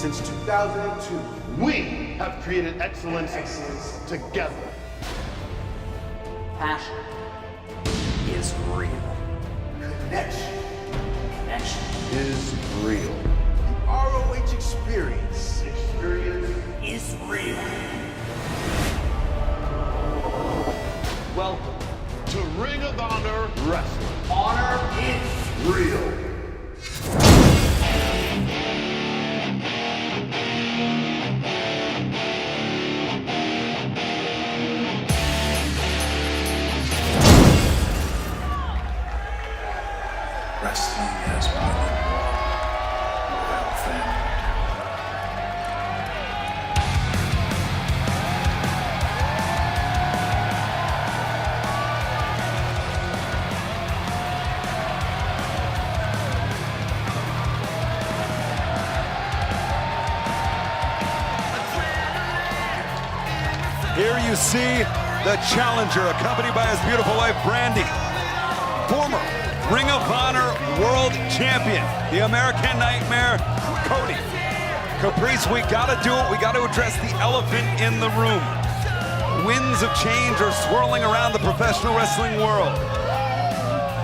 Since 2002, we have created excellence together. Passion is real. connection Is real. The ROH experience Is real. Welcome to Ring of Honor Wrestling. Honor is Real. wrestling has more than one royal family. Here you see the challenger accompanied by his beautiful wife, Brandy. Former Ring of Honor World Champion, the American Nightmare, Cody. Caprice, we gotta do it. We gotta address the elephant in the room. Winds of change are swirling around the professional wrestling world.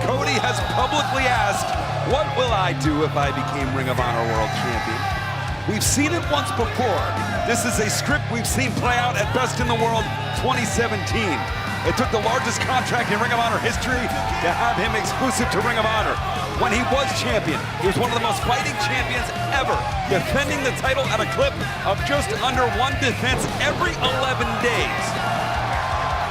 Cody has publicly asked, what will I do if I became Ring of Honor World Champion? We've seen it once before. This is a script we've seen play out at Best in the World 2017. It took the largest contract in Ring of Honor history to have him exclusive to Ring of Honor. When he was champion, he was one of the most fighting champions ever, defending the title at a clip of just under one defense every 11 days.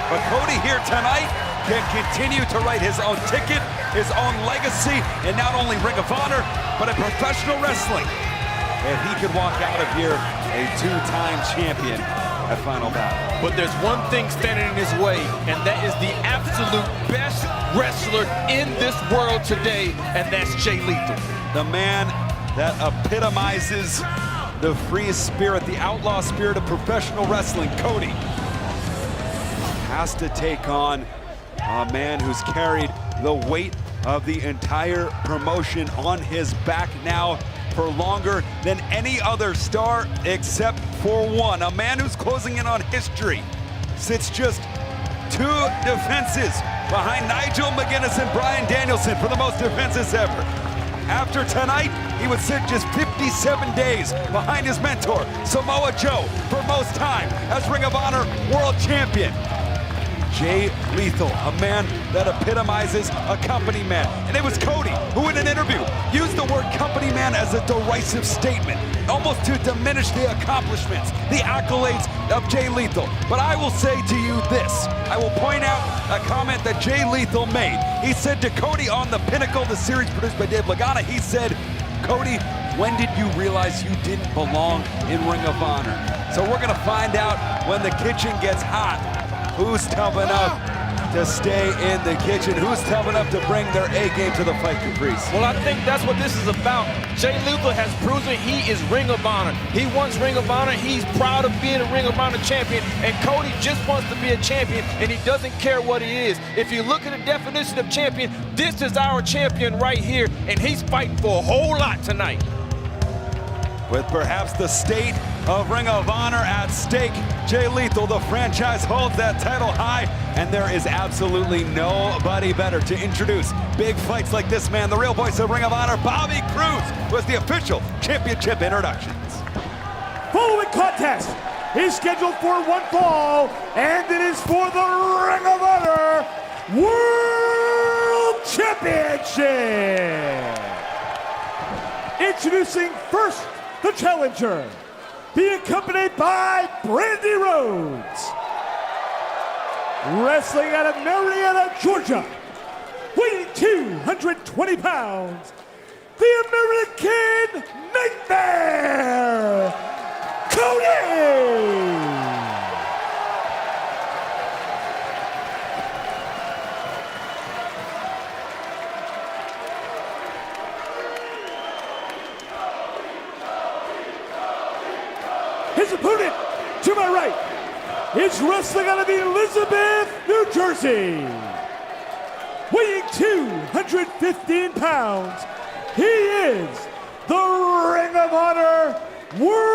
But Cody here tonight can continue to write his own ticket, his own legacy, in not only Ring of Honor, but in professional wrestling. And he could walk out of here a two-time champion at Final Battle. But there's one thing standing in his way, and that is the absolute best wrestler in this world today, and that's Jay Lethal. The man that epitomizes the free spirit, the outlaw spirit of professional wrestling, Cody, has to take on a man who's carried the weight of the entire promotion on his back now for longer than any other star except for one. A man who's closing in on history, sits just 2 defenses behind Nigel McGuinness and Bryan Danielson for the most defenses ever. After tonight, he would sit just 57 days behind his mentor, Samoa Joe, for most time as Ring of Honor World Champion. Jay Lethal, a man that epitomizes a company man. And it was Cody who in an interview used the word company man as a derisive statement, almost to diminish the accomplishments, the accolades of Jay Lethal. But I will say to you this, I will point out a comment that Jay Lethal made. He said to Cody on The Pinnacle, the series produced by Dave Lagana, he said, Cody, when did you realize you didn't belong in Ring of Honor? So we're gonna find out when the kitchen gets hot. Who's tough enough to stay in the kitchen? Who's tough enough to bring their A-game to the fight, Caprice? Well, I think that's what this is about. Jay Lethal has proven he is Ring of Honor. He wants Ring of Honor. He's proud of being a Ring of Honor champion. And Cody just wants to be a champion, and he doesn't care what he is. If you look at the definition of champion, this is our champion right here, and he's fighting for a whole lot tonight. With perhaps the state of Ring of Honor at stake, Jay Lethal, the franchise, holds that title high, and there is absolutely nobody better to introduce big fights like this man, the real voice of Ring of Honor, Bobby Cruz, was the official championship introductions. Following contest is scheduled for one fall, and it is for the Ring of Honor World Championship. Introducing first, the challenger, being accompanied by Brandy Rhodes. Wrestling out of Marietta, Georgia, weighing 220 pounds, the American Nightmare, Cody! His opponent, to my right, is wrestling out of Elizabeth, New Jersey. Weighing 215 pounds, he is the Ring of Honor World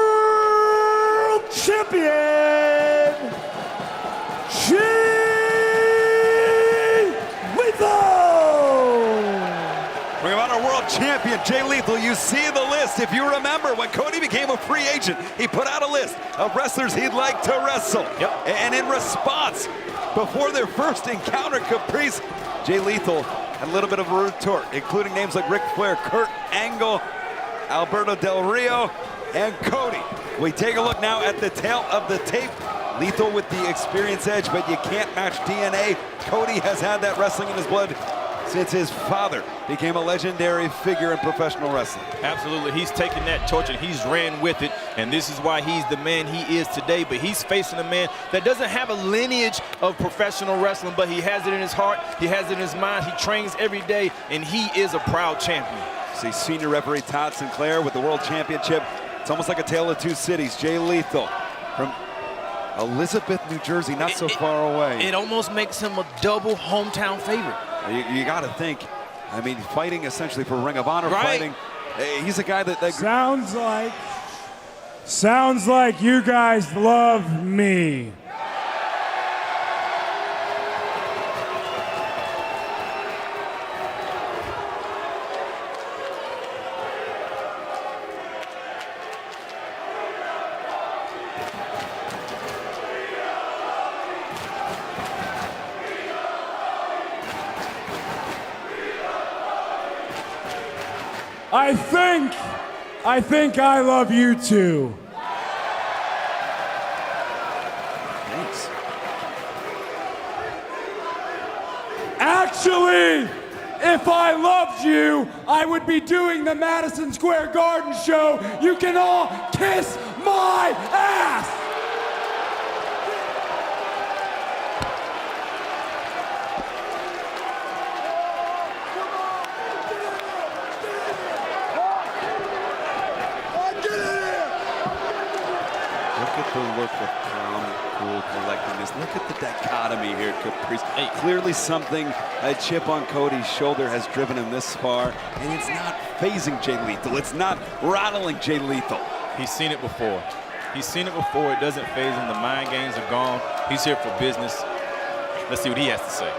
champion, Jay Lethal. You see the list. If you remember, when Cody became a free agent, he put out a list of wrestlers he'd like to wrestle. Yep. And in response, before their first encounter, Caprice, Jay Lethal had a little bit of a retort, including names like Ric Flair, Kurt Angle, Alberto Del Rio, and Cody. We take a look now at the tail of the tape. Lethal with the experience edge, but you can't match DNA. Cody has had that wrestling in his blood since his father became a legendary figure in professional wrestling. Absolutely, he's taken that torch and he's ran with it, and this is why he's the man he is today. But he's facing a man that doesn't have a lineage of professional wrestling, but he has it in his heart, he has it in his mind, he trains every day, and he is a proud champion. See senior referee Todd Sinclair with the World Championship. It's almost like a tale of two cities. Jay Lethal from Elizabeth, New Jersey, not so far away. It almost makes him a double hometown favorite. You got to think, I mean, fighting essentially for Ring of Honor, right. fighting. He's a guy that Sounds like you guys love me. I think I love you too. Thanks. Actually, if I loved you, I would be doing the Madison Square Garden show. You can all kiss my ass. Look at the look of calm, cool collectedness. Look at the dichotomy here, Caprice. Clearly something, a chip on Cody's shoulder has driven him this far, and it's not phasing Jay Lethal. It's not rattling Jay Lethal. He's seen it before. He's seen it before. It doesn't phase him. The mind games are gone. He's here for business. Let's see what he has to say.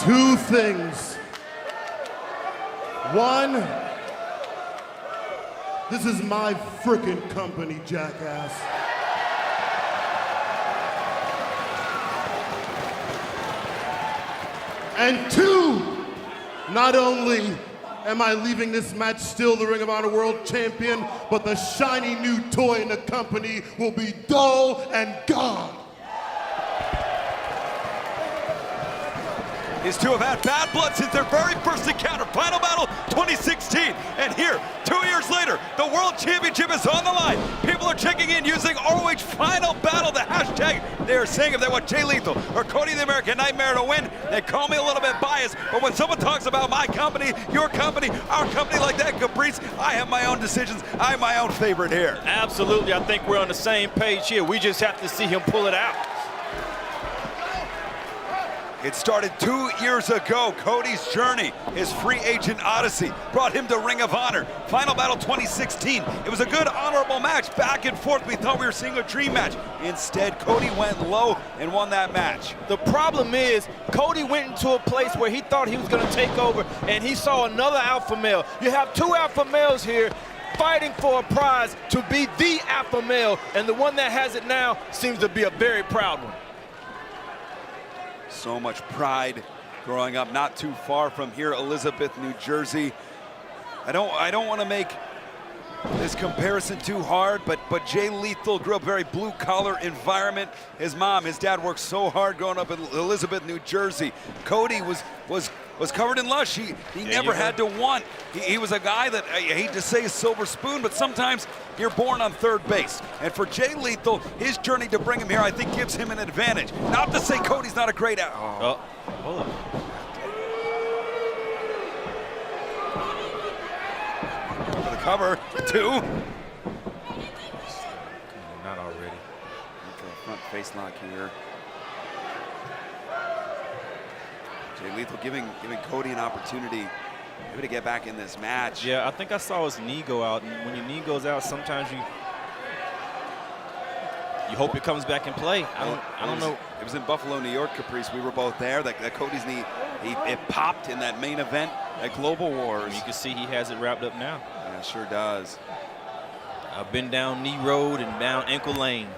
Two things. One, this is my frickin' company, jackass. And two, not only am I leaving this match still the Ring of Honor World Champion, but the shiny new toy in the company will be dull and gone. These two have had bad blood since their very first encounter. Final Battle 2016. And here, 2 years later, the World Championship is on the line. People are checking in using ROH Final Battle, the hashtag. They are saying if they want Jay Lethal or Cody the American Nightmare to win, they call me a little bit biased. But when someone talks about my company, your company, our company like that, Caprice, I have my own decisions. I have my own favorite here. Absolutely. I think we're on the same page here. We just have to see him pull it out. It started 2 years ago. Cody's journey, his free agent odyssey, brought him to Ring of Honor. Final Battle 2016. It was a good, honorable match, back and forth. We thought we were seeing a dream match. Instead, Cody went low and won that match. The problem is, Cody went into a place where he thought he was going to take over, and he saw another alpha male. You have two alpha males here fighting for a prize to be the alpha male, and the one that has it now seems to be a very proud one. So much pride growing up not too far from here, Elizabeth, New Jersey. I don't want to make this comparison too hard, but Jay Lethal grew up very blue-collar environment. His mom, his dad worked so hard growing up in Elizabeth, New Jersey. Cody was covered in lush. He never had to want. He was a guy that, I hate to say, a silver spoon, but sometimes you're born on third base. And for Jay Lethal, his journey to bring him here, I think, gives him an advantage. Not to say Cody's not a great hold on. For the cover, 2. not already. Into a front face lock here. Jay Lethal giving Cody an opportunity maybe to get back in this match. Yeah, I think I saw his knee go out, and when your knee goes out, sometimes you hope it comes back in play. I don't know. It was in Buffalo, New York, Caprice. We were both there. That Cody's knee, it popped in that main event at Global Wars. You can see he has it wrapped up now. Yeah, it sure does. I've been down knee road and down ankle lane.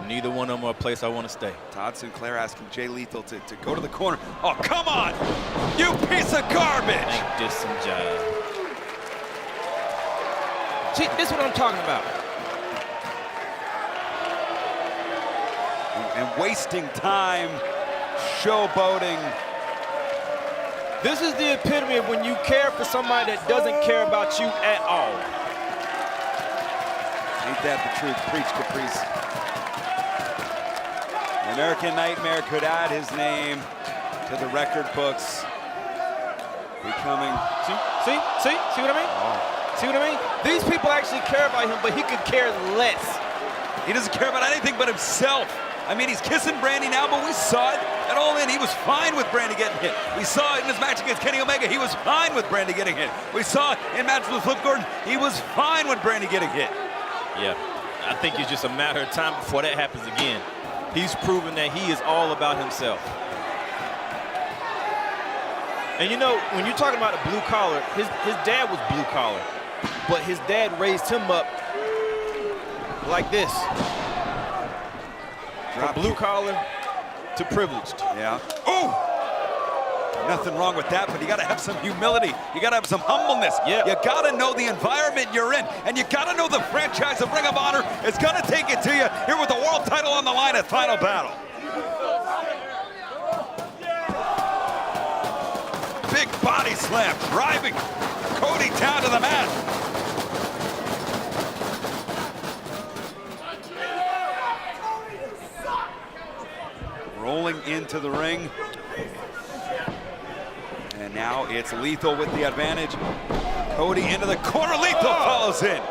Neither one of them are a place I want to stay. Todd Sinclair asking Jay Lethal to go to the corner. Oh, come on, you piece of garbage. Ain't this some jive? See, this is what I'm talking about. And wasting time, showboating. This is the epitome of when you care for somebody that doesn't care about you at all. Ain't that the truth? Preach, Caprice. The American Nightmare could add his name to the record books. Becoming. See what I mean? Oh. See what I mean? These people actually care about him, but he could care less. He doesn't care about anything but himself. I mean, he's kissing Brandy now, but we saw it at All In. He was fine with Brandy getting hit. We saw it in his match against Kenny Omega. He was fine with Brandy getting hit. We saw it in matches with Flip Gordon. He was fine with Brandy getting hit. Yeah, I think it's just a matter of time before that happens again. He's proven that he is all about himself. And you know, when you're talking about a blue collar, his dad was blue collar, but his dad raised him up like this. From blue collar to privileged. Yeah. Oh! Nothing wrong with that, but you got to have some humility. You got to have some humbleness. Yeah. You got to know the environment you're in, and you got to know the franchise of Ring of Honor is going to take it to you here with the world title on the line at Final Battle. Big body slam, driving Cody down to the mat. Rolling into the ring. And now it's Lethal with the advantage. Cody into the corner, Lethal follows in.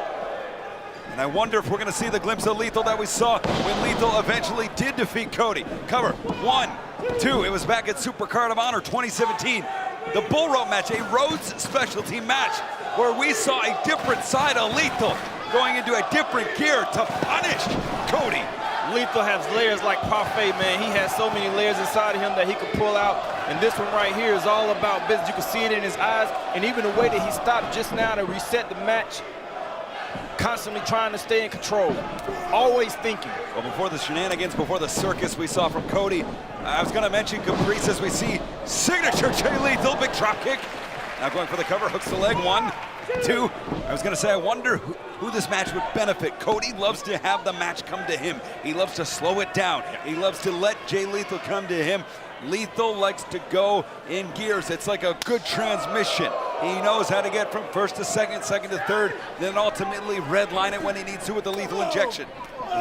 And I wonder if we're gonna see the glimpse of Lethal that we saw when Lethal eventually did defeat Cody. Cover, 1, 2, it was back at Supercard of Honor 2017. The Bull Rope match, a Rhodes specialty match, where we saw a different side of Lethal going into a different gear to punish Cody. Lethal has layers like Parfait, man. He has so many layers inside of him that he could pull out. And this one right here is all about business. You can see it in his eyes. And even the way that he stopped just now to reset the match, constantly trying to stay in control, always thinking. Well, before the shenanigans, before the circus we saw from Cody, I was going to mention Caprice as we see signature Jay Lethal, big drop kick. Now going for the cover, hooks the leg, 1, 2. I was going to say, I wonder who this match would benefit. Cody loves to have the match come to him. He loves to slow it down. He loves to let Jay Lethal come to him. Lethal likes to go in gears. It's like a good transmission. He knows how to get from first to second, second to third, then ultimately redline it when he needs to with the lethal injection.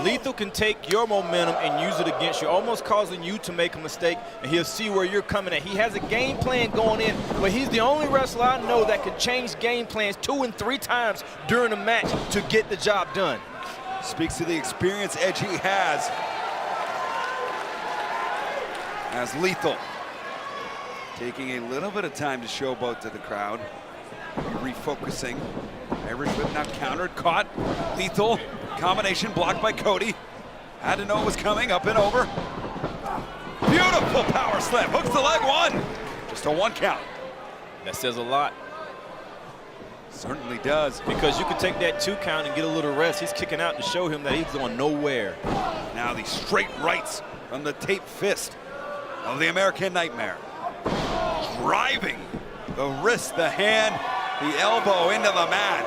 Lethal can take your momentum and use it against you, almost causing you to make a mistake, and he'll see where you're coming at. He has a game plan going in, but he's the only wrestler I know that can change game plans 2 and 3 times during a match to get the job done. Speaks to the experience edge he has. As Lethal taking a little bit of time to showboat to the crowd. Refocusing. Irish whip now countered, caught. Lethal, combination blocked by Cody. Had to know it was coming, up and over. Beautiful power slam, hooks the leg, 1. Just a 1 count. That says a lot. Certainly does. Because you can take that 2 count and get a little rest. He's kicking out to show him that he's going nowhere. Now the straight rights from the taped fist of the American Nightmare. Driving the wrist, the hand, the elbow into the mat.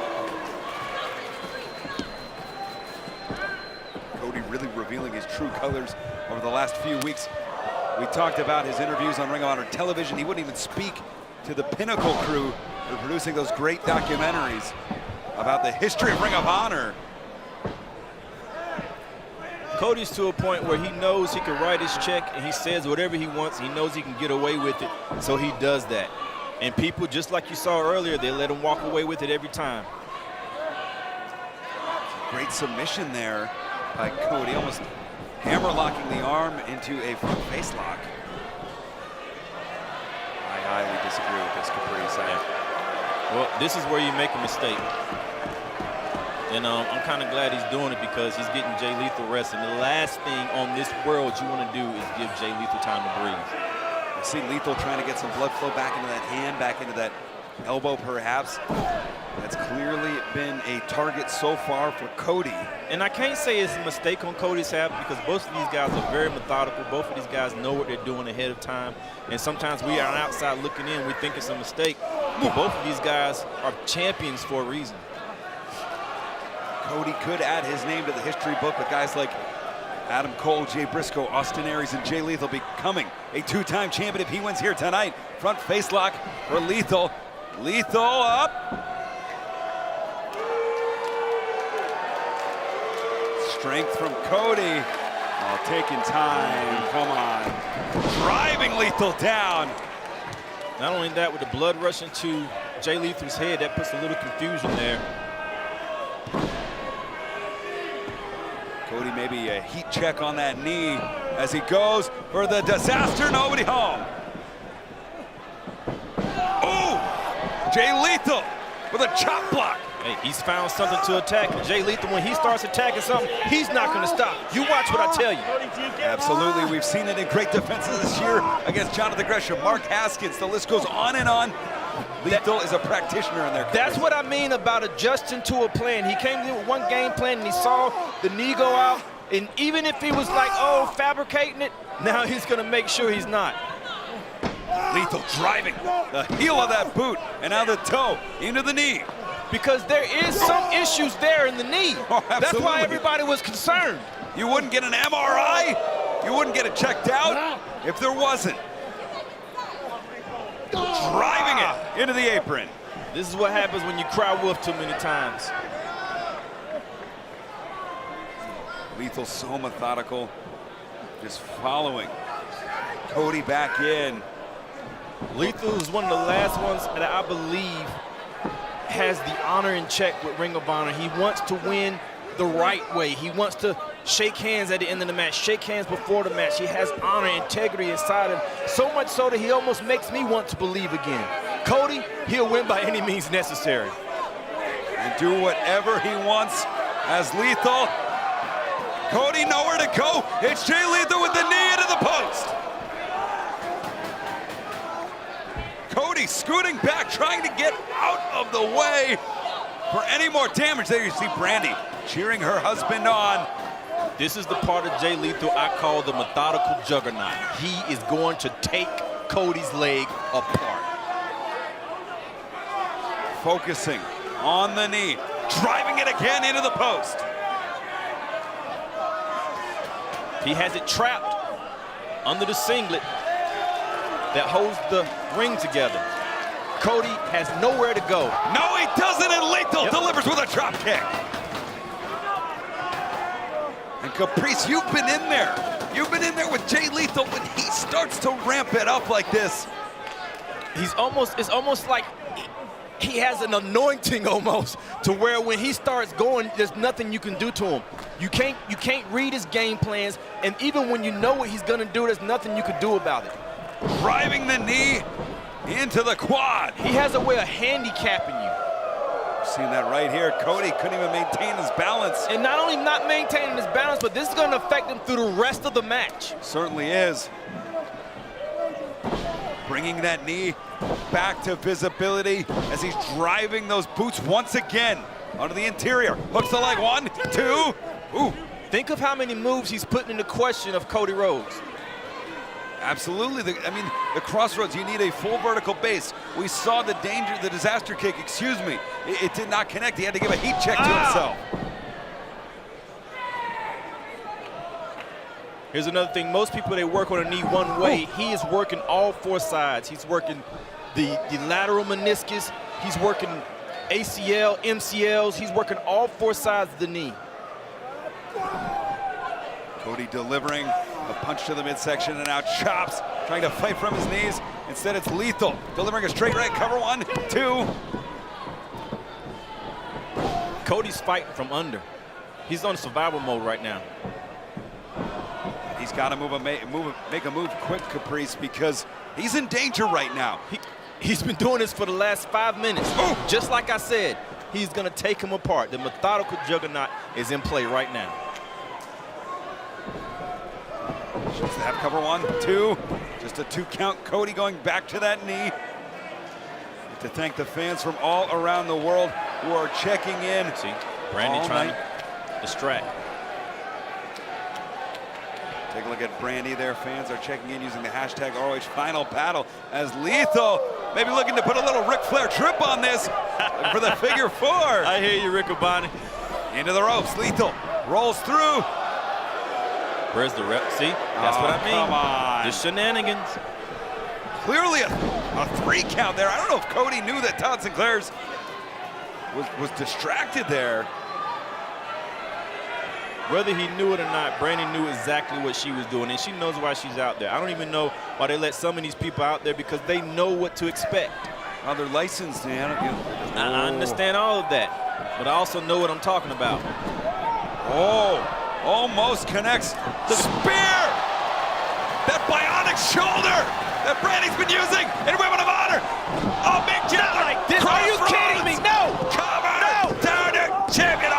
Cody really revealing his true colors over the last few weeks. We talked about his interviews on Ring of Honor television. He wouldn't even speak to the Pinnacle crew for producing those great documentaries about the history of Ring of Honor. Cody's to a point where he knows he can write his check and he says whatever he wants. He knows he can get away with it, so he does that. And people, just like you saw earlier, they let him walk away with it every time. Great submission there by Cody, almost hammer-locking the arm into a front face lock. I highly disagree with this, Caprice. Well, this is where you make a mistake. And I'm kind of glad he's doing it because he's getting Jay Lethal rest. And the last thing on this world you want to do is give Jay Lethal time to breathe. I see Lethal trying to get some blood flow back into that hand, back into that elbow perhaps. That's clearly been a target so far for Cody. And I can't say it's a mistake on Cody's half because both of these guys are very methodical. Both of these guys know what they're doing ahead of time. And sometimes we are outside looking in, we think it's a mistake. But both of these guys are champions for a reason. Cody could add his name to the history book with guys like Adam Cole, Jay Briscoe, Austin Aries, and Jay Lethal becoming a two-time champion if he wins here tonight. Front face lock for Lethal. Lethal up. Strength from Cody. Oh, taking time, come on. Driving Lethal down. Not only that, with the blood rushing to Jay Lethal's head, that puts a little confusion there. Cody maybe a heat check on that knee as he goes for the disaster, nobody home. Oh, Jay Lethal with a chop block. Hey, he's found something to attack. And Jay Lethal, when he starts attacking something, he's not going to stop. You watch what I tell you. Absolutely, we've seen it in great defenses this year against Jonathan Gresham, Mark Haskins, the list goes on and on. Lethal is a practitioner in there. That's what I mean about adjusting to a plan. He came in with one game plan and he saw the knee go out. And even if he was like, oh, fabricating it, now he's going to make sure he's not. Lethal driving the heel of that boot and now the toe into the knee. Because there is some issues there in the knee. Oh, that's why everybody was concerned. You wouldn't get an MRI? You wouldn't get it checked out if there wasn't. Driving it into the apron. This is what happens when you cry wolf too many times. Lethal so methodical, just following Cody back in. Lethal is one of the last ones that I believe has the honor in check with Ring of Honor. He wants to win the right way. He wants to shake hands at the end of the match, shake hands before the match. He has honor, integrity inside him, so much so that he almost makes me want to believe again. Cody, he'll win by any means necessary. And do whatever he wants as Lethal. Cody nowhere to go. It's Jay Lethal with the knee into the post. Cody scooting back, trying to get out of the way for any more damage. There you see Brandy cheering her husband on. This is the part of Jay Lethal I call the methodical juggernaut. He is going to take Cody's leg apart. Focusing on the knee, driving it again into the post. He has it trapped under the singlet that holds the ring together. Cody has nowhere to go. No, he doesn't, and Lethal delivers with a drop kick. And Caprice, you've been in there. You've been in there with Jay Lethal when he starts to ramp it up like this. It's almost like he has an anointing almost to where when he starts going, there's nothing you can do to him. You can't read his game plans, and even when you know what he's gonna do, there's nothing you can do about it. Driving the knee into the quad. He has a way of handicapping you. Seen that right here. Cody couldn't even maintain his balance. And not only not maintaining his balance, but this is gonna affect him through the rest of the match. Certainly is. Bringing that knee back to visibility as he's driving those boots once again onto the interior. Hooks the leg, 1, 2. Ooh. Think of how many moves he's putting into question of Cody Rhodes. Absolutely. The crossroads, you need a full vertical base. We saw the danger, the disaster kick, excuse me. It did not connect. He had to give a heat check to himself. Here's another thing. Most people, they work on a knee one way. He is working all four sides. He's working the lateral meniscus. He's working ACL, MCLs. He's working all four sides of the knee. Cody delivering a punch to the midsection and now chops, trying to fight from his knees. Instead, it's Lethal delivering a straight right cover, 1, 2. Cody's fighting from under. He's on survival mode right now. He's got to make a move quick, Caprice, because he's in danger right now. He's been doing this for the last 5 minutes. Oh. Just like I said, he's going to take him apart. The methodical juggernaut is in play right now. Just have cover 1, 2. Just a 2 count. Cody going back to that knee. To thank the fans from all around the world who are checking in. See, Brandy trying to distract. Take a look at Brandy there. Fans are checking in using the hashtag ROH Final Battle as Lethal maybe looking to put a little Ric Flair trip on this for the figure 4. I hear you, Riccoboni. Into the ropes. Lethal rolls through. Where's the rep? See, that's what I mean. Come on. The shenanigans. Clearly a 3 count there. I don't know if Cody knew that Todd Sinclair's was distracted there. Whether he knew it or not, Brandy knew exactly what she was doing, and she knows why she's out there. I don't even know why they let some of these people out there, because they know what to expect. Oh, they're licensed, man. I understand all of that, but I also know what I'm talking about. Oh, almost connects the spear. That bionic shoulder that Brandy's been using in Women of Honor. Oh, big jump like this. Are you kidding me? No! Cover! No! Down to champion.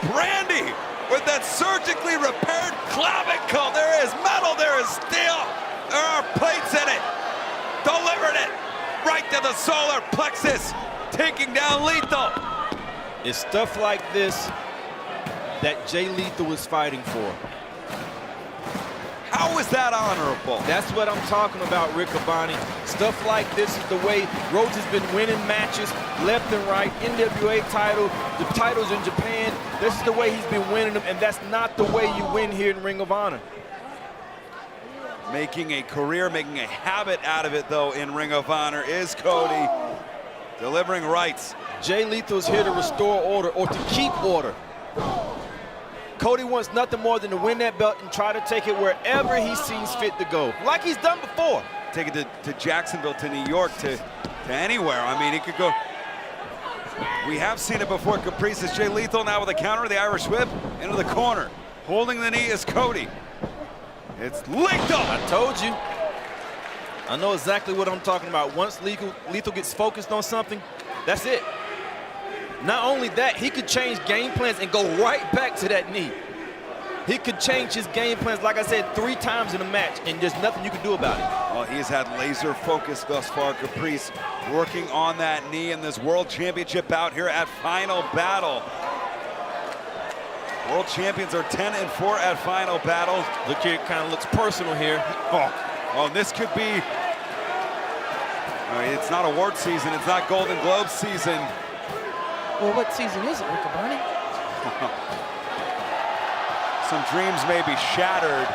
Brandy with that surgically repaired clavicle. There is metal, there is steel, there are plates in it. Delivered it right to the solar plexus, taking down Lethal. It's stuff like this that Jay Lethal was fighting for. How is that honorable? That's what I'm talking about, Riccoboni. Stuff like this is the way Roach has been winning matches left and right. NWA title, the titles in Japan. This is the way he's been winning them, and that's not the way you win here in Ring of Honor. Making a career, making a habit out of it, though, in Ring of Honor is Cody. Delivering rights. Jay Lethal's here to restore order, or to keep order. Cody wants nothing more than to win that belt and try to take it wherever he sees fit to go, like he's done before. Take it to Jacksonville, to New York, to anywhere. I mean, he could go. We have seen it before. Caprice is Jay Lethal now with a counter, the Irish whip, into the corner. Holding the knee is Cody. It's Lethal. I told you. I know exactly what I'm talking about. Once Lethal gets focused on something, that's it. Not only that, he could change game plans and go right back to that knee. He could change his game plans, like I said, 3 times in a match, and there's nothing you can do about it. Well, he's had laser focus thus far, Caprice, working on that knee in this World Championship bout here at Final Battle. World champions are 10-4 at Final Battle. Look here, it kind of looks personal here. Oh, this could be, it's not award season, it's not Golden Globe season. Well, what season is it, Riccoboni? Some dreams may be shattered.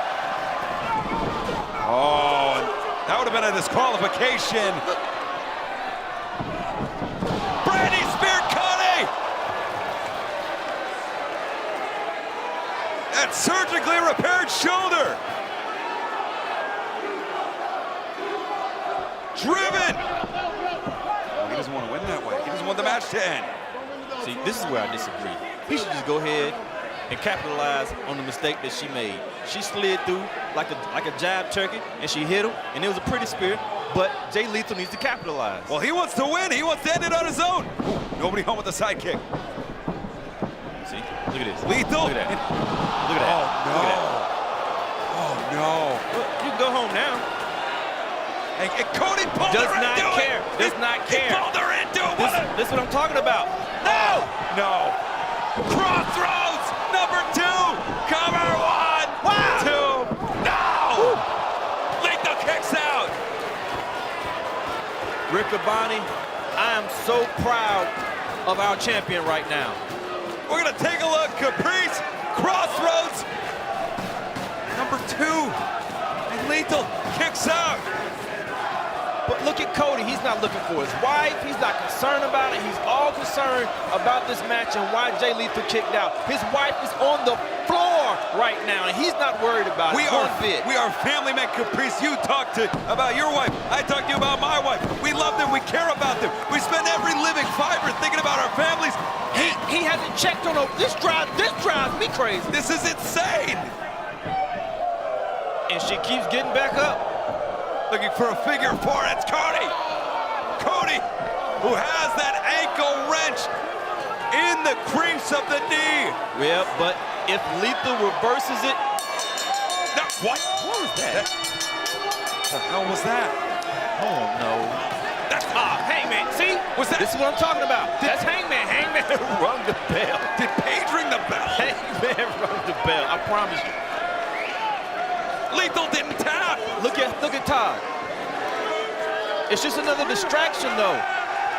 Oh, that would have been a disqualification. Brandy speared Cody. That surgically repaired shoulder. Driven. Oh, he doesn't want to win that way. He doesn't want the match to end. See, this is where I disagree. He should just go ahead and capitalize on the mistake that she made. She slid through like a jab turkey, and she hit him, and it was a pretty spear, but Jay Lethal needs to capitalize. Well, he wants to win. He wants to end it on his own. Nobody home with the sidekick. See, look at this. Lethal. Look at that. Look at that. Oh, no. Look at that. Oh, no. Well, you can go home now. And Cody pulled her into it. Does not care. He pulled her into it. This is what I'm talking about. No. No. Crossroads, number 2. Cover 1, 2. No. Lethal kicks out. Riccoboni, I am so proud of our champion right now. We're going to take a look. Caprice, Crossroads, number 2. And Lethal kicks out. But look at Cody. He's not looking for his wife. He's not concerned about it. He's all concerned about this match and why Jay Lethal kicked out. His wife is on the floor right now, and he's not worried about it one bit. We are family men, Caprice. You talked about your wife. I talked to you about my wife. We love them. We care about them. We spend every living fiber thinking about our families. He hasn't checked on her. This drives me crazy. This is insane. And she keeps getting back up. Looking for a figure four. It's Cody. Cody, who has that ankle wrench in the crease of the knee. Yeah, but if Lethal reverses it. No, what? What was that? The hell was that? Oh, no. That's Hangman. See? This is what I'm talking about. That's Hangman. Hangman rung the bell. Did Paige ring the bell? Hangman rung the bell. I promise you. Lethal didn't tap. Look at Todd. It's just another distraction, though.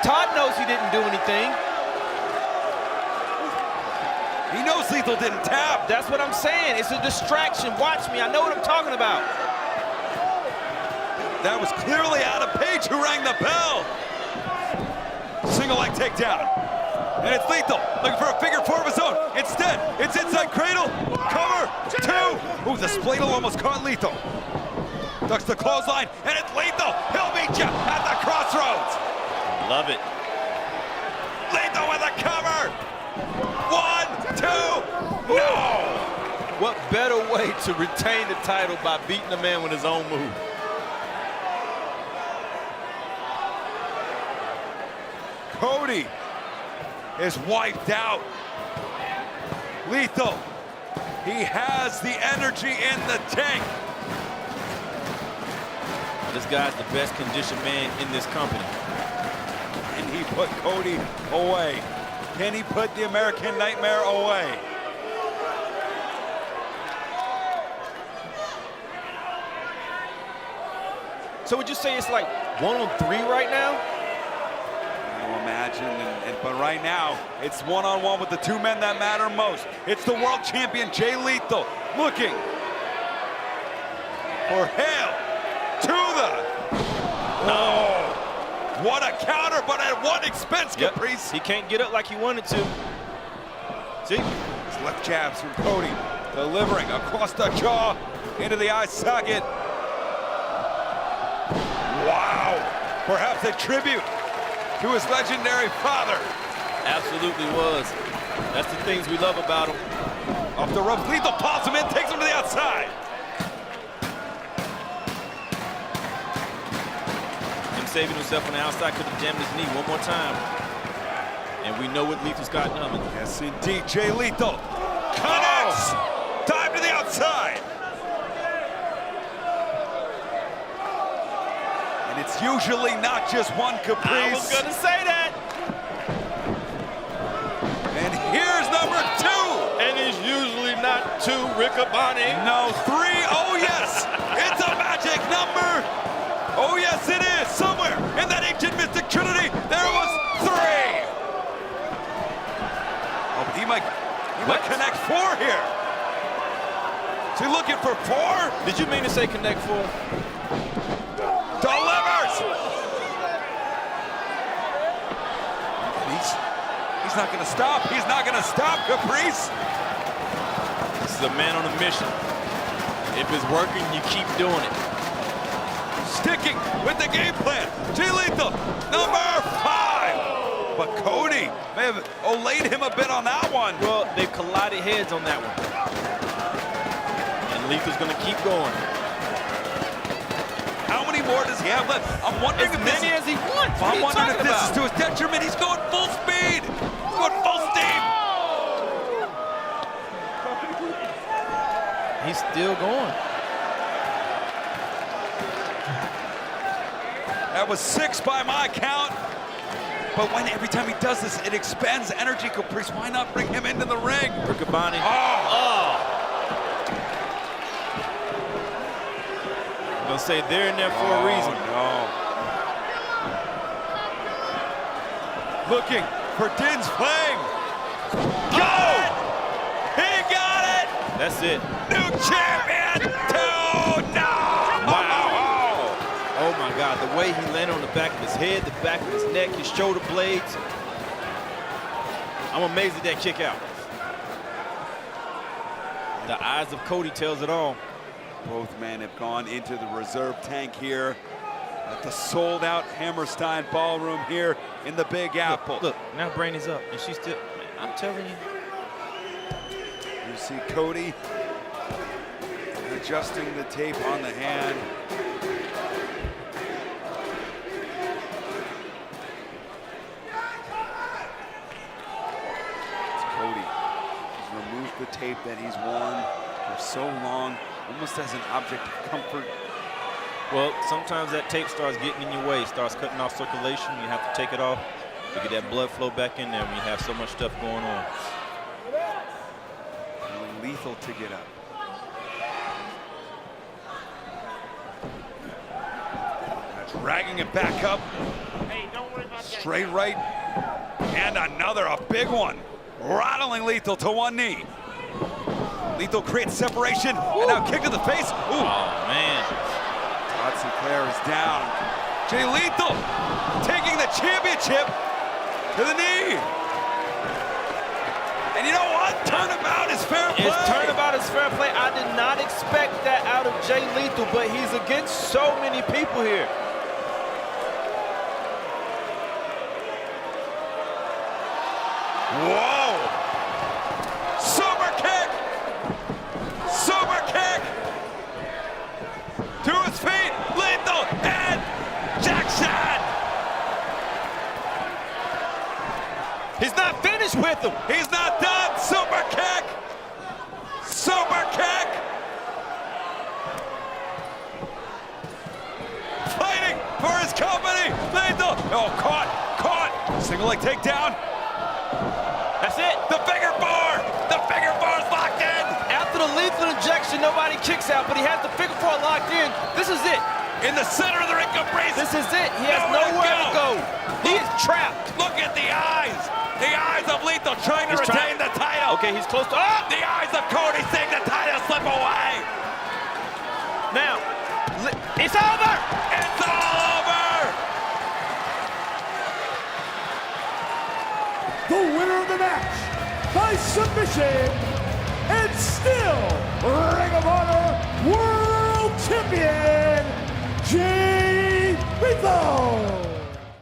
Todd knows he didn't do anything. He knows Lethal didn't tap. That's what I'm saying. It's a distraction. Watch me. I know what I'm talking about. That was clearly Adam Page who rang the bell. Single leg takedown. And it's Lethal looking for a figure four of his own. Instead, it's inside cradle. Cover. Two. Ooh, the spladle almost caught Lethal. Ducks the clothesline, and it's Lethal. He'll meet you at the crossroads. Love it. Lethal with a cover. 1, 2, no. What better way to retain the title by beating a man with his own move? Cody is wiped out. Lethal, he has the energy in the tank. This guy's the best conditioned man in this company. And he put Cody away. Can he put the American Nightmare away? So would you say it's like 1-on-3 right now? Imagine, but right now, it's one-on-one with the two men that matter most. It's the world champion, Jay Lethal, looking for hail to the... Oh, what a counter, but at what expense, Caprice? He can't get up like he wanted to. See? His left jabs from Cody, delivering across the jaw, into the eye socket. Wow, perhaps a tribute to his legendary father. Absolutely was. That's the things we love about him. Off the rope, Lethal pulls him in, takes him to the outside. Him saving himself on the outside, could have jammed his knee one more time. And we know what Lethal's got coming. Yes, indeed, Jay Lethal connects. Time to the outside. And it's usually not just one, Caprice. I was gonna say that. And here's number 2. And it's usually not 2, Riccaboni. No, 3. Oh, yes. It's a magic number. Oh, yes, it is. Somewhere in that ancient mystic trinity, there was 3. Oh, but he might connect 4 here. Is he looking for 4? Did you mean to say connect 4? Delivers! He's not gonna stop. He's not gonna stop, Caprice. This is a man on a mission. If it's working, you keep doing it. Sticking with the game plan. Jay Lethal, number 5. But Cody may have olayed him a bit on that one. Well, they've collided heads on that one. And Lethal's gonna keep going. How many more does he have left? I'm wondering As if many as he wants. I'm wondering if this is to his detriment. He's going full speed. He's going full steam. He's still going. That was 6 by my count. But every time he does this, it expends energy, Caprice. Why not bring him into the ring? Riccaboni. Oh. I'm gonna say they're in there for a reason. No. Looking for Din's flame. Got it! He got it! That's it. New champion! 2-0! Wow. Oh my God, the way he landed on the back of his head, the back of his neck, his shoulder blades. I'm amazed at that kick out. The eyes of Cody tells it all. Both men have gone into the reserve tank here at the sold-out Hammerstein Ballroom here in the Big Apple. Look, now Brandy's up, and she's still, man, I'm telling you. You see Cody adjusting the tape on the hand. It's Cody. He's removed the tape that he's worn for so long, almost as an object of comfort. Well, sometimes that tape starts getting in your way, starts cutting off circulation. You have to take it off to get that blood flow back in there when you have so much stuff going on. Really lethal to get up. Dragging it back up. Hey, don't worry about that. Straight right. And another, a big one. Rattling Lethal to one knee. Lethal creates separation, and now kick to the face. Ooh. Oh, man. Todd Sinclair is down. Jay Lethal taking the championship to the knee. And you know what? Turnabout is fair play. His turnabout is fair play. I did not expect that out of Jay Lethal, but he's against so many people here. Whoa! Super kick! Super kick! To his feet, Lethal, and Jackson! He's not finished with him. He's not done! Super kick! Super kick! Fighting for his company! Lethal! Oh, caught! Caught! Single leg takedown! That's it. The finger bar! The finger bar's locked in! After the lethal injection, nobody kicks out, but he has the figure four locked in. This is it. In the center of the ring, embrace. This is it. He has Nowhere nowhere to to go. He is trapped. Look at the eyes! The eyes of Lethal trying to retain the title! Okay, he's close to, oh! The eyes of Cody seeing the title slip away! Now, it's over! It's all over! The winner of the match by submission and still Ring of Honor World Champion, Jay Lethal.